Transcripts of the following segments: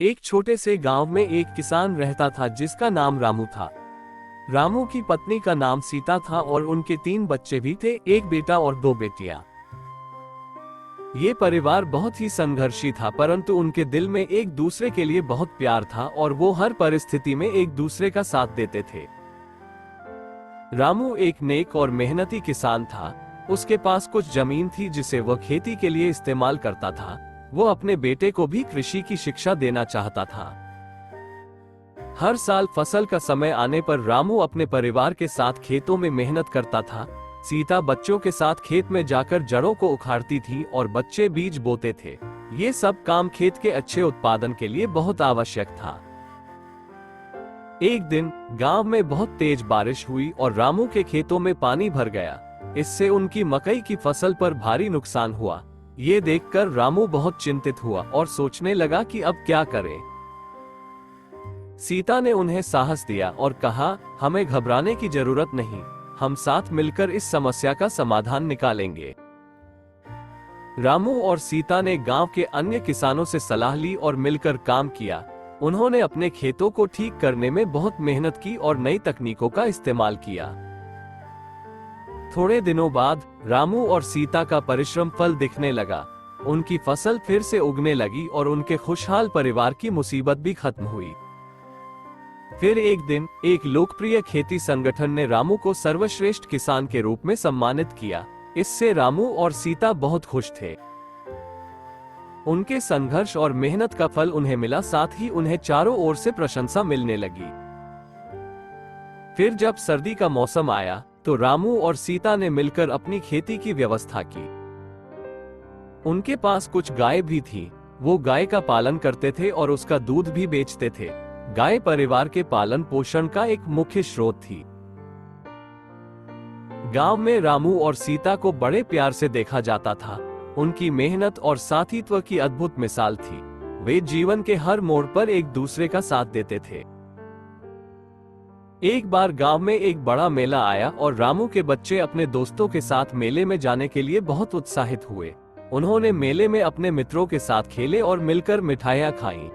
एक छोटे से गांव में एक किसान रहता था जिसका नाम रामू था। रामू की पत्नी का नाम सीता था और उनके 3 बच्चे भी थे, एक बेटा और 2 बेटियां। ये परिवार बहुत ही संघर्षी था, परंतु उनके दिल में एक दूसरे के लिए बहुत प्यार था और वो हर परिस्थिति में एक दूसरे का साथ देते थे। रामू एक नेक और मेहनती किसान था। उसके पास कुछ जमीन थी जिसे वह खेती के लिए इस्तेमाल करता था। वो अपने बेटे को भी कृषि की शिक्षा देना चाहता था। हर साल फसल का समय आने पर रामू अपने परिवार के साथ खेतों में मेहनत करता था। सीता बच्चों के साथ खेत में जाकर जड़ों को उखाड़ती थी और बच्चे बीज बोते थे। ये सब काम खेत के अच्छे उत्पादन के लिए बहुत आवश्यक था। एक दिन गांव में बहुत तेज बारिश हुई और रामू के खेतों में पानी भर गया। इससे उनकी मकई की फसल पर भारी नुकसान हुआ। ये देखकर रामू बहुत चिंतित हुआ और सोचने लगा कि अब क्या करें। सीता ने उन्हें साहस दिया और कहा, हमें घबराने की जरूरत नहीं, हम साथ मिलकर इस समस्या का समाधान निकालेंगे। रामू और सीता ने गांव के अन्य किसानों से सलाह ली और मिलकर काम किया। उन्होंने अपने खेतों को ठीक करने में बहुत मेहनत की और नई तकनीकों का इस्तेमाल किया। थोड़े दिनों बाद रामू और सीता का परिश्रम फल दिखने लगा। उनकी फसल फिर से उगने लगी और उनके खुशहाल परिवार की मुसीबत भी खत्म हुई। फिर एक दिन एक लोकप्रिय खेती संगठन ने रामू को सर्वश्रेष्ठ किसान के रूप में सम्मानित किया। इससे रामू और सीता बहुत खुश थे। उनके संघर्ष और मेहनत का फल उन्हें मिला, साथ ही उन्हें चारों ओर से प्रशंसा मिलने लगी। फिर जब सर्दी का मौसम आया तो रामू और सीता ने मिलकर अपनी खेती की व्यवस्था की। उनके पास कुछ गाय भी थी। वो गाय का पालन करते थे और उसका दूध भी बेचते थे। गाय परिवार के पालन पोषण का एक मुख्य स्रोत थी। गांव में रामू और सीता को बड़े प्यार से देखा जाता था। उनकी मेहनत और साथीत्व की अद्भुत मिसाल थी। वे जीवन के हर मोड़ पर एक दूसरे का साथ देते थे। एक बार गांव में एक बड़ा मेला आया और रामू के बच्चे अपने दोस्तों के साथ मेले में जाने के लिए बहुत उत्साहित हुए। उन्होंने मेले में अपने मित्रों के साथ खेले और मिलकर मिठाइयां खाईं।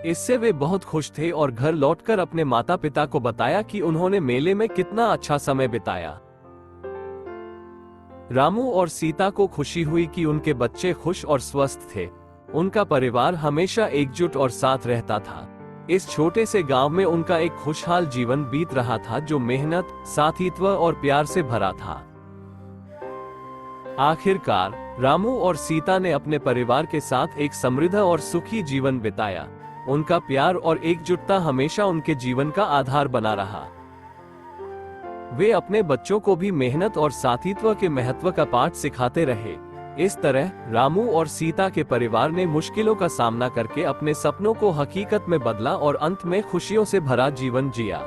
इससे वे बहुत खुश थे और घर लौटकर अपने माता पिता को बताया कि उन्होंने मेले में कितना अच्छा समय बिताया। रामू और सीता को खुशी हुई कि उनके बच्चे खुश और स्वस्थ थे। उनका परिवार हमेशा एकजुट और साथ रहता था। इस छोटे से गांव में उनका एक खुशहाल जीवन बीत रहा था, जो मेहनत, साथीत्व और प्यार से भरा था। आखिरकार रामू और सीता ने अपने परिवार के साथ एक समृद्ध और सुखी जीवन बिताया। उनका प्यार और एकजुटता हमेशा उनके जीवन का आधार बना रहा। वे अपने बच्चों को भी मेहनत और साथीत्व के महत्व का पाठ सिखाते रहे। इस तरह रामू और सीता के परिवार ने मुश्किलों का सामना करके अपने सपनों को हकीकत में बदला और अंत में खुशियों से भरा जीवन जिया।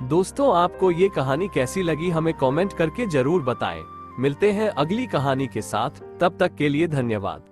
दोस्तों, आपको ये कहानी कैसी लगी हमें कमेंट करके जरूर बताएं। मिलते हैं अगली कहानी के साथ, तब तक के लिए धन्यवाद।